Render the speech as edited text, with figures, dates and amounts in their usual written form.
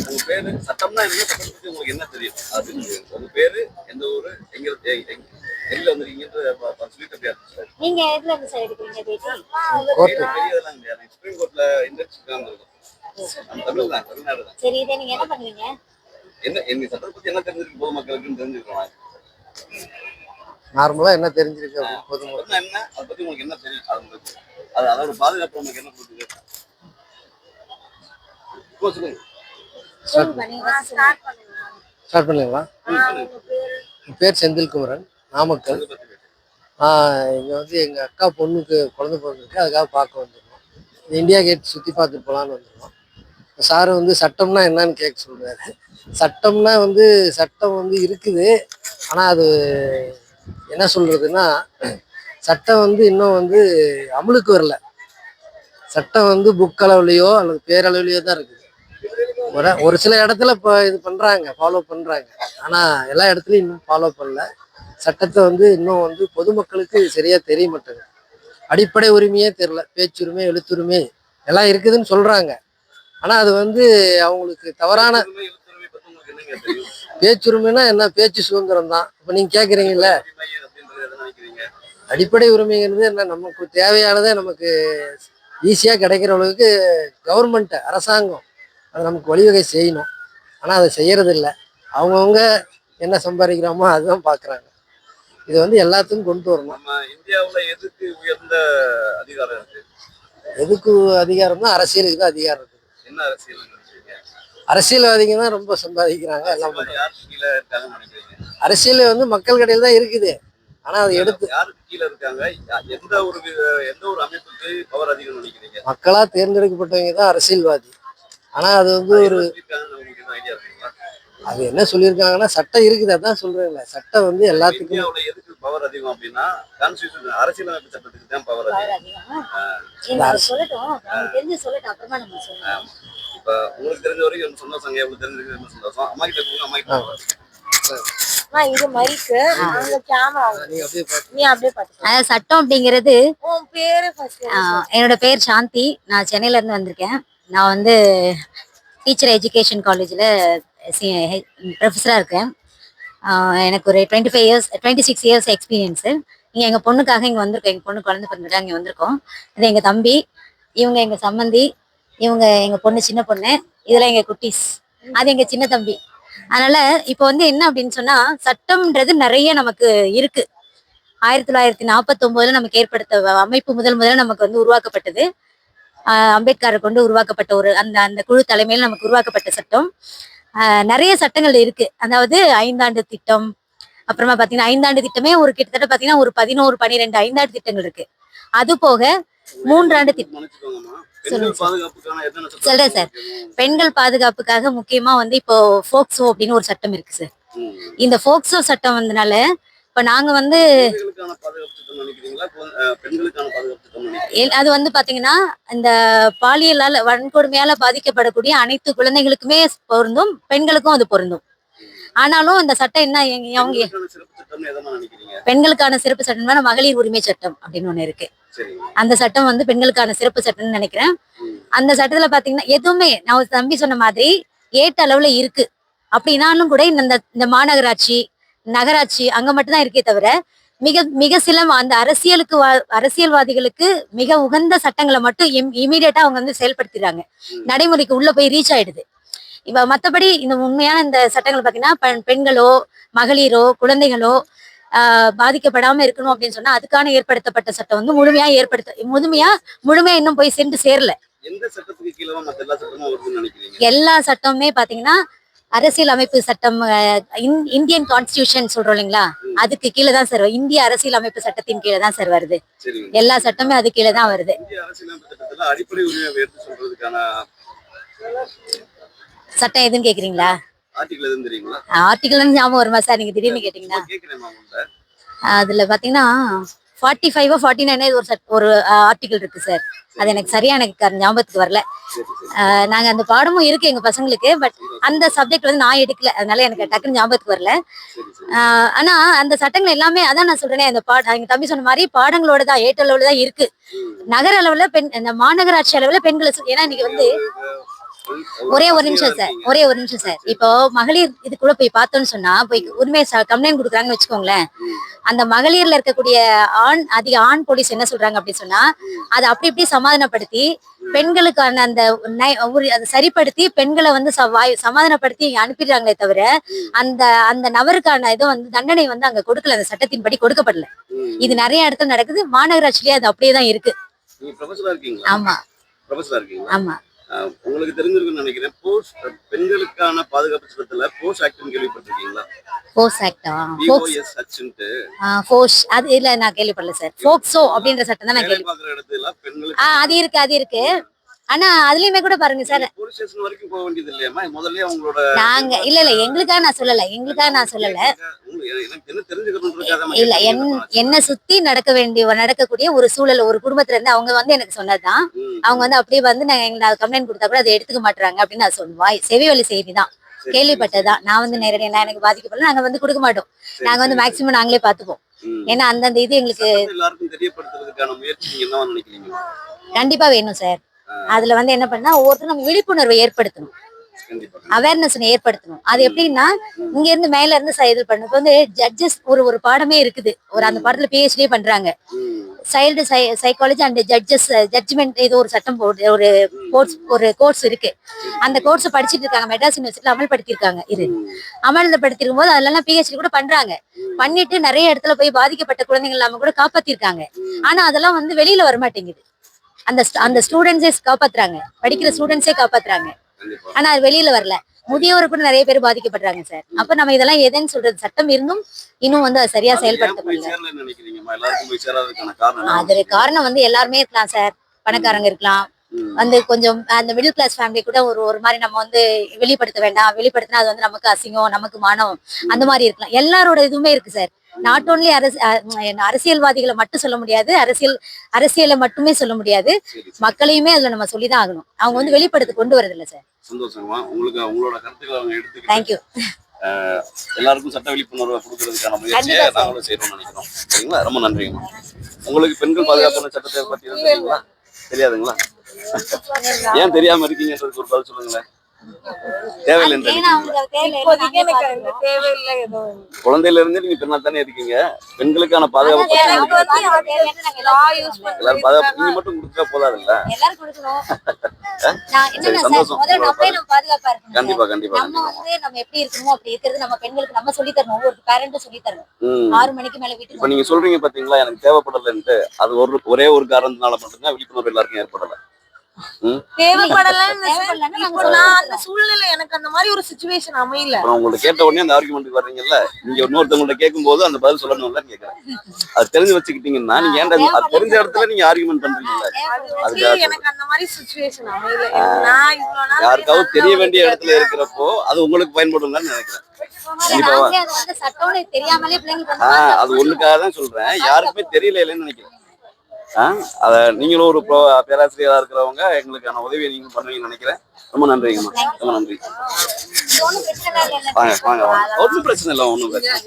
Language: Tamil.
உங்க பேரு சட்டம்னா என்ன, சட்டத்தை பத்தி உங்களுக்கு என்ன தெரியும்? அது உங்க பேரு, எந்த ஊரு, எங்க எங்க வந்திருக்கீங்கன்னு சொல்லிட்டு அப்படியே நீங்க எதுல இருந்து சார் எடுக்கிறீங்க பேட்டி? பெரியதெல்லாம் கிடையாது. சுப்ரீம் கோர்ட்ல இன்டர்ன்ஷிப் வந்திருக்கோம். நம்ம தமிழ் தான், தமிழ்நாடு தான். சரி, இதை நீங்க என்ன பண்ணுவீங்க? என்ன எங்க சட்டத்தை பத்தி என்ன தெரிஞ்சிருக்கு பொதுமக்களுக்குன்னு தெரிஞ்சுக்கிறோம். நார்மலா என்ன தெரிஞ்சிருக்கு பொதுமக்கள் என்ன, அதை பத்தி உங்களுக்கு என்ன தெரியும்? அது அதோட பாதுகாப்பு நமக்கு என்ன கொடுக்குது? சொல்லுங்க. ஸ்டார்ட் பண்ணீங்களா? பேர் செந்தில்குமரன், நாமக்கல். இங்கே வந்து எங்கள் அக்கா பொண்ணுக்கு குழந்தை பிறந்திருக்கு, அதுக்காக பார்க்க வந்துருக்கோம். இந்தியா கேட் சுற்றி பார்த்துட்டு போகலான்னு வந்துருக்கோம். சார் வந்து சட்டம்னா என்னன்னு கேட்க சொல்கிறாரு. சட்டம்னா வந்து சட்டம் வந்து இருக்குது, ஆனால் அது என்ன சொல்கிறதுன்னா, சட்டம் வந்து இன்னும் வந்து அமலுக்கு வரல. சட்டம் வந்து புக் அளவுலையோ அல்லது பேரளவுலையோ தான் இருக்குது. ஒரு சில இடத்துல இப்போ இது பண்ணுறாங்க, ஃபாலோ பண்ணுறாங்க, ஆனால் எல்லா இடத்துலையும் இன்னும் ஃபாலோ பண்ணல. சட்டத்தை வந்து இன்னும் வந்து பொதுமக்களுக்கு சரியாக தெரிய மாட்டேங்குது. அடிப்படை உரிமையே தெரில. பேச்சுரிமை, எழுத்துரிமை எல்லாம் இருக்குதுன்னு சொல்கிறாங்க, ஆனால் அது வந்து அவங்களுக்கு தவறான. பேச்சுரிமைனா என்ன? பேச்சு சுதந்திரம் தான். இப்போ நீங்கள் கேட்குறீங்கல்ல, அடிப்படை உரிமைங்கிறது என்ன? நமக்கு தேவையானதை நமக்கு ஈஸியாக கிடைக்கிற அளவுக்கு கவர்மெண்ட், அரசாங்கம் அது நமக்கு வழிவகை செய்யணும். ஆனால் அதை செய்யறதில்ல. அவங்கவுங்க என்ன சம்பாதிக்கிறோமோ அதுதான் பார்க்குறாங்க. இது வந்து எல்லாத்துக்கும் கொண்டு வரணும். நம்ம இந்தியாவில் எதுக்கு உயர்ந்த அதிகாரம் இருக்கு? எதுக்கு அதிகாரம் தான்? அரசியலுக்கு தான் அதிகாரம் இருக்குது. என்ன அரசியல்? அரசியல்வாதிங்க தான் ரொம்ப சம்பாதிக்கிறாங்க, எல்லாம் பண்றாங்க. அரசியல் வந்து மக்கள் கடையில் தான் இருக்குது, ஆனால் அதை எடுத்து யாருக்கு கீழே இருக்காங்க? எந்த ஒரு அமைப்புக்கு பவர் அதிகம் நினைக்கிறீங்க? மக்களா தேர்ந்தெடுக்கப்பட்டவங்க தான் அரசியல்வாதி. ஆனால் அது வந்து ஒரு அது என்ன சொல்லியிருக்காங்கன்னா, சட்டம் இருக்குது, அதான் சொல்றேன்ல. சட்டம் வந்து எல்லாத்துக்கும் எதுக்கு பவர் அதிகம் அப்படின்னா, கான்ஸ்டிடியூஷன் அரசியலமைப்பு சட்டத்துக்கு தான் பவர் அதிகம். இப்ப உங்களுக்கு தெரிஞ்ச வரைக்கும் சந்தோஷம், உங்களுக்கு தெரிஞ்சிருக்கு சந்தோஷம். அம்மா கிட்ட போங்க, அம்மா கிட்ட சட்டம் அப்படிங்கிறது, என்னோட பேர் சாந்தி, நான் சென்னையில இருந்து வந்திருக்கேன். நான் வந்து டீச்சர் எஜுகேஷன் காலேஜில் ப்ரொஃபஸராக இருக்கேன். எனக்கு ஒரு 26 இயர்ஸ் எக்ஸ்பீரியன்ஸு. இங்கே எங்கள் பொண்ணுக்காக இங்கே வந்திருக்கோம். எங்கள் பொண்ணு குழந்தை பிறந்துட்டு இங்கே வந்திருக்கோம். இது எங்கள் தம்பி, இவங்க எங்கள் சம்மந்தி, இவங்க எங்கள் பொண்ணு சின்ன பொண்ணு, இதெல்லாம் எங்கள் குட்டீஸ், அது எங்கள் சின்ன தம்பி. அதனால இப்போ வந்து என்ன அப்படின்னு சொன்னால், சட்டம்ன்றது நிறைய நமக்கு இருக்கு. 1949 நமக்கு ஏற்படுத்த அமைப்பு முதல்ல நமக்கு வந்து உருவாக்கப்பட்டது. அம்பேத்கரை கொண்டு உருவாக்கப்பட்ட ஒரு அந்த குழு தலைமையில் நமக்கு உருவாக்கப்பட்ட சட்டம். நிறைய சட்டங்கள் இருக்கு. அதாவது 5 ஆண்டு திட்டம், அப்புறமா பாத்தீங்கன்னா 5 ஆண்டு திட்டமே ஒரு கிட்டத்தட்ட பாத்தீங்கன்னா ஒரு 11, 12 5 ஆண்டு திட்டங்கள் இருக்கு. அது போக 3 ஆண்டு திட்டம். சொல்றேன் சார். பெண்கள் பாதுகாப்புக்காக முக்கியமா வந்து இப்போ போக்சோ அப்படின்னு ஒரு சட்டம் இருக்கு சார். இந்த போக்சோ சட்டம் வந்தனால இப்ப நாங்க வந்து அது வந்து பாத்தீங்கன்னா, இந்த பாலியலால வன்கொடுமையால பாதிக்கப்படக்கூடிய அனைத்து குழந்தைகளுக்குமே பொருந்தும், பெண்களுக்கும் அது பொருந்தும். ஆனாலும் இந்த சட்டம் என்ன, அவங்க பெண்களுக்கான சிறப்பு சட்டம் மகளிர் உரிமை சட்டம் அப்படின்னு ஒண்ணு இருக்கு. அந்த சட்டம் வந்து பெண்களுக்கான சிறப்பு சட்டம்னு நினைக்கிறேன். அந்த சட்டத்துல பாத்தீங்கன்னா எதுவுமே, நான் தம்பி சொன்ன மாதிரி ஏட்ட அளவுல இருக்கு. அப்படின்னாலும் கூட இந்த மாநகராட்சி, நகராட்சி அங்க மட்டும்தான் இருக்கே தவிர, மிக சில அந்த அரசியல்வாதிகளுக்கு மிக உகந்த சட்டங்களை மட்டும் இமீடியட்டா அவங்க வந்து செயல்படுத்திடுறாங்க. நடைமுறைக்கு உள்ள போய் ரீச் ஆயிடுது. இப்ப மத்தபடி இந்த உண்மையான இந்த சட்டங்கள் பாத்தீங்கன்னா, பெண்களோ மகளிரோ குழந்தைகளோ பாதிக்கப்படாம இருக்கணும் அப்படின்னு சொன்னா அதுக்கான ஏற்படுத்தப்பட்ட சட்டம் வந்து முழுமையா இன்னும் போய் சென்று சேரல. எல்லா சட்டமுமே பாத்தீங்கன்னா அரசியல் அமைப்பு சட்டம், இந்தியன் கான்ஸ்டிடியூஷன் சொல்றோம் இல்லைங்களா, அதுக்கு கீழே தான் சார், இந்திய அரசியல் அமைப்பு சட்டத்தின் கீழே தான் சார் வருது. எல்லா சட்டமே அது கீழே தான் வருது. சட்டம் எதுன்னு கேக்குறீங்களா? ஆர்டிகல் ஞாபகம் வருமா சார் நீங்க திடீர்னு கேட்டீங்கன்னா? அதுல பாத்தீங்கன்னா 45 49 ஒரு ஆர்டிகல் இருக்கு சார். அது எனக்கு சரியா ஞாபகத்துக்கு வரல. நாங்க அந்த பாடமும் இருக்கு எங்க பசங்களுக்கு, பட் அந்த சப்ஜெக்ட் வந்து நான் எடுக்கல, அதனால எனக்கு டக்குன்னு ஞாபகத்துக்கு வரல. ஆனா அந்த சட்டங்கள் எல்லாமே அதான் நான் சொல்றேனே, அந்த எங்க தம்பி சொன்ன மாதிரி பாடங்களோட தான், ஏற்றளவுல தான் இருக்கு. நகர அளவுல இந்த மாநகராட்சி அளவுல பெண்களை, ஏன்னா இன்னைக்கு வந்து ஒரே ஒரு நிமிஷம் சார், ஒரே ஒரு நிமிஷம் சார். இப்போ மகளிர் இதுக்குள்ள போய் பார்த்தோம்னு சொன்னா போய் உரிமை கம்ப்ளைண்ட் கொடுக்குறாங்கன்னு வச்சுக்கோங்களேன். அந்த மகளிர்ல இருக்கக்கூடிய ஆண் போலீஸ் என்ன சொல்றாங்க அப்படின்னு சொன்னா அதை அப்படி இப்படி சமாதானப்படுத்தி பெண்களுக்கான அந்த அதை சரிப்படுத்தி பெண்களை வந்து சமாதானப்படுத்தி அனுப்பிடுறாங்களே தவிர அந்த அந்த நபருக்கான இதை வந்து தண்டனை வந்து அங்க கொடுக்கல, அந்த சட்டத்தின்படி கொடுக்கப்படல. இது நிறைய இடத்துல நடக்குது. மாநகராட்சியிலேயே அது அப்படியே தான் இருக்கு. ஆமா ஆமா. உங்களுக்கு தெரிஞ்சிருக்குன்னு நினைக்கிறேன். பெண்களுக்கான பாதுகாப்பு சட்டத்துல போஸ் ஆக்ட்னு கேள்விப்பட்டிருக்கீங்களா? போஸ் ஆக்டா? அது இல்ல, நான் கேள்விப்படல சார். போக்சோ அப்படின்ற சட்டம் தான் நான் கேள்வி. அது இருக்கு, அது இருக்கு. ஆனா அதுலயுமே கூட பாருங்க சார், நாங்க இல்ல எங்களுக்காக நான் சொல்லல, இல்ல என்ன சுத்தி நடக்கக்கூடிய ஒரு சூழல் ஒரு குடும்பத்துல இருந்து அவங்க வந்து எனக்கு சொன்னதுதான். அவங்க வந்து அப்படியே வந்து நாங்க கம்ப்ளைண்ட் கொடுத்தா கூட அதை எடுத்துக்க மாட்டாங்க அப்படின்னு நான் சொல்லுவேன். செவி வழி செய்தி தான், கேள்விப்பட்டதுதான். நான் வந்து நேரடியா எனக்கு பாதிக்கப்படல. நாங்க வந்து கொடுக்க மாட்டோம். நாங்க வந்து மேக்சிமம் நாங்களே பாத்துப்போம். ஏன்னா அந்தந்த இது எங்களுக்கு கண்டிப்பா வேணும் சார். அதுல வந்து என்ன பண்ணா ஒவ்வொருத்தரும் நம்ம விழிப்புணர்வை ஏற்படுத்தணும், அவேர்னஸ் ஏற்படுத்தணும். அது எப்படின்னா இங்க இருந்து மேல இருந்து இது பண்ணணும். இப்ப வந்து ஜட்ஜஸ் ஒரு பாடமே இருக்குது. அந்த பாடத்துல PhD பண்றாங்க. சைல்டு சைக்காலஜி அண்ட் ஜட்ஜ்மெண்ட் ஏதோ ஒரு சட்டம் ஒரு கோர்ஸ் இருக்கு. அந்த கோர்ஸ் படிச்சுட்டு இருக்காங்க. மெட்ராஸ் யூனிவர்சிட்டியில அமல்படுத்தி இருக்காங்க. அமல்படுத்திருக்கும் போது அதெல்லாம் PhD கூட பண்றாங்க. பண்ணிட்டு நிறைய இடத்துல போய் பாதிக்கப்பட்ட குழந்தைகள் இல்லாம கூட காப்பாத்திருக்காங்க. ஆனா அதெல்லாம் வந்து வெளியில வரமாட்டேங்குது. அந்த ஸ்டூடெண்ட்ஸே காப்பாத்துறாங்க, படிக்கிற ஸ்டூடெண்ட்ஸே காப்பாத்துறாங்க. ஆனா அது வெளியில வரல. முதியோர் கூட நிறைய பேர் பாதிக்கப்படுறாங்க சார். அப்ப நம்ம இதெல்லாம் எதுன்னு சொல்றது, சட்டம் இருந்தும் இன்னும் வந்து அது சரியா செயல்படுத்த முடியல. அது காரணம் வந்து எல்லாருமே இருக்கலாம் சார். பணக்காரங்க இருக்கலாம், வந்து கொஞ்சம் அந்த மிடில் கிளாஸ் ஃபேமிலி கூட ஒரு மாதிரி நம்ம வந்து வெளிப்படுத்த வேண்டாம், வெளிப்படுத்தினா அது வந்து நமக்கு அசிங்கம், நமக்கு மானம், அந்த மாதிரி இருக்கலாம். எல்லாரோட இதுவுமே இருக்கு சார். நாட் ஓன்லி அரசியல்வாதிகளை மட்டும் சொல்ல முடியாது, அரசியலை மட்டுமே சொல்ல முடியாது, மக்களையுமே அதுல நம்ம சொல்லிதான் ஆகணும். அவங்க வந்து வெளிப்படுத்த கொண்டு வரது இல்ல சார். சந்தோஷமா உங்களுக்கு உங்களோட கருத்துக்களை அவங்க எடுத்துக்கிட்டு தேங்க்யூ. எல்லாருக்கும் சட்ட விழிப்புணர்வை கொடுக்கறதுக்கான முயற்சியை நாங்களும் செய்யணும்னு நினைக்கிறோம். சரிங்களா? ரொம்ப நன்றிங்கம்மா. உங்களுக்கு பெண்கள் பாதுகாப்பான சட்டத்தை பத்தி தெரியுங்களா? தெரியாதுங்களா? ஏன் தெரியாம இருக்கீங்கன்றதுக்கு ஒரு பதில் சொல்லுங்களேன். குழந்தையில இருந்து நீங்க பெண்ணா தானே இருக்கீங்க. பெண்களுக்கான பாதுகாப்பு எல்லாரும் பாதுகாப்பு நீங்க மட்டும் கொடுத்தா போதாதுல்ல. கண்டிப்பா கண்டிப்பா நம்ம எப்படி இருக்கணுமோ அப்படி இருக்கிறது நம்ம பெண்களுக்கு நம்ம சொல்லி தரணும். ஒவ்வொரு பேரண்ட்டும் சொல்லி தரணும். 6 மணிக்கு மேல வீட்டுக்கு இப்ப நீங்க சொல்றீங்க பாத்தீங்களா, எனக்கு தேவைப்படலன்ட்டு. அது ஒரே ஒரு காரணத்தினால மட்டும்தான் விழிப்புணர்வு எல்லாருக்கும் ஏற்படல. சூழ்நிலை எனக்கு அந்த மாதிரி ஒரு சிச்சுவேஷன் அமையல. உங்கள்ட்ட கேட்ட உடனே அந்த ஆர்குமெண்ட்டுக்கு வர்றீங்கல்ல, நீங்க இன்னொருத்தவங்கள்ட்ட கேட்கும் போது அந்த பதில் சொல்லணும்ல கேட்கறேன். அது தெரிஞ்சு வச்சுக்கிட்டீங்கன்னா நீங்க ஏன்டா அது தெரிஞ்ச இடத்துல நீங்க ஆர்குமெண்ட் பண்றீங்கல்ல, எனக்கு அந்த மாதிரி சிச்சுவேஷன் அமையல. யாருக்காவது தெரிய வேண்டிய இடத்துல இருக்கிறப்போ அது உங்களுக்கு பயன்படும்னு நினைக்கிறேன். அது ஒண்ணுக்காக தான் சொல்றேன், யாருக்குமே தெரியல இல்லைன்னு நினைக்கிறேன். அத நீங்களும் ஒரு பேராசிரியரா இருக்கிறவங்க எங்களுக்கான உதவியை நீங்க பண்ணுவீங்கன்னு நினைக்கிறேன். ரொம்ப நன்றிங்கம்மா, ரொம்ப நன்றி. வாங்க வாங்க வாங்க, ஒன்றும் பிரச்சனை இல்லை, ஒன்றும் பிரச்சனை.